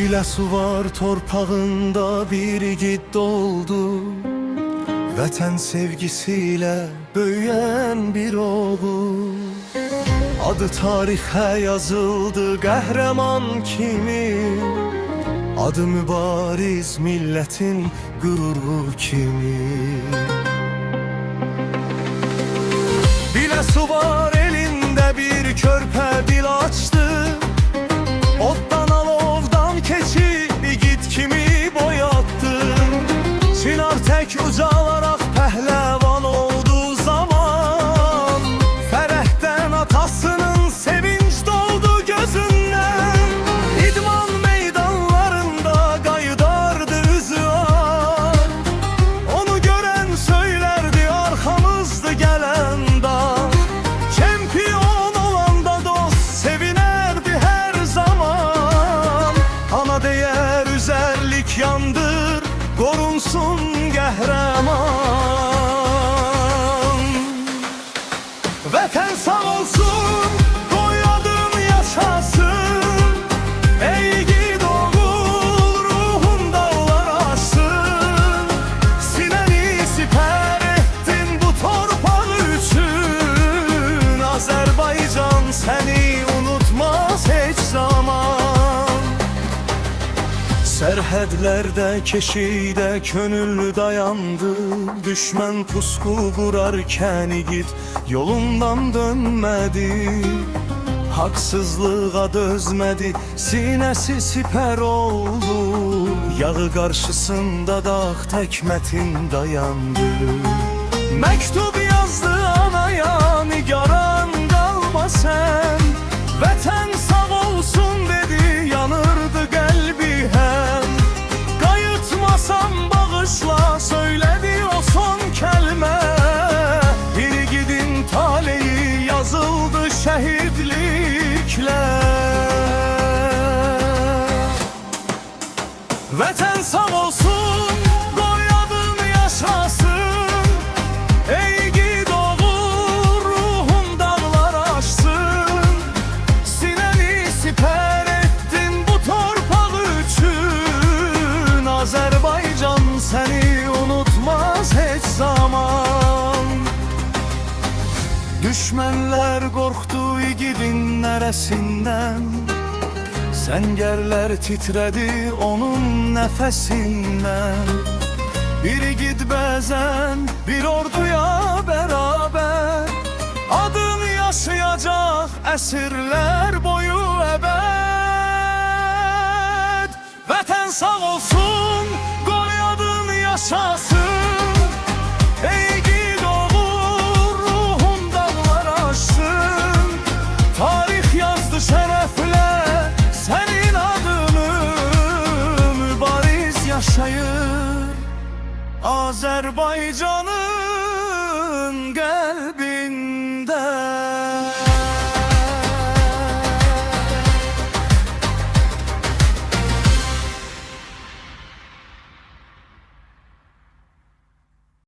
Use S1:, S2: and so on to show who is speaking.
S1: Biləsu var torpağında bir igid doğdu, vətən sevgisiyle böyüyen bir oğul. Adı tarixə yazıldı qəhrəman kimi, adı mübariz milletin qüruru kimi. Biləsu var elinde bir körpə dil açtı, otdan alovdan keçib igid kimi boyattı. Çınar tek ucalaraq pəhləvan olduğu zaman, fərəhdən atasının sevinç doldu gözündən. İdman meydanlarında qayıdardı üzü ağ, onu görən söylərdi arxamızdı gələn dağ. Çempiyon olanda dost sevinərdi hər zaman. Ana deyər üzərlik yandır, qorunsun qəhrəman. Vətən sağ olsun, qoy adın yaşasın. Ey igid oğul, ruhun dağlar aşsın. Sinəni sipər etdin bu torpaq üçün. Azərbaycan səni unutmaz heç zaman. Sərhədlərdə, keşikdə könüllü dayandı, düşmən pusqu qurarkən igid yolundan dönmədi. Haqsızlığa dözmədi, sinəsi sipər oldu, yağı qarşısında dağ tək mətin dayandı. Məktub yazdı anaya, nigaran qalma sən. Vətən sağ olsun dedi, yanırdı qəlbi həm. Qayıtmasam bağışla, söylədi o son kəlmə. Bir igidin taleyi yazıldı şəhidliklə. Vətən sağ olsun, qoy adın yaşasın. Ey igid oğul, ruhun dağlar aşsın. Sinəni sipər etdin bu torpaq üçün. Azərbaycan səni unutmaz heç zaman. Düşmənlər qorxdu igidin nərəsindən, səngərlər titrədi onun nəfəsindən. Bir igid bəzən bir orduya bərabər, adın yaşayacaq əsrlər boyu əbəd. Vətən sağ olsun, qoy adın yaşasın. Ey igid oğul, ruhun dağlar aşsın. Tarix yazdı şərəflə sənin adını, mübariz yaşayır Azərbaycanı.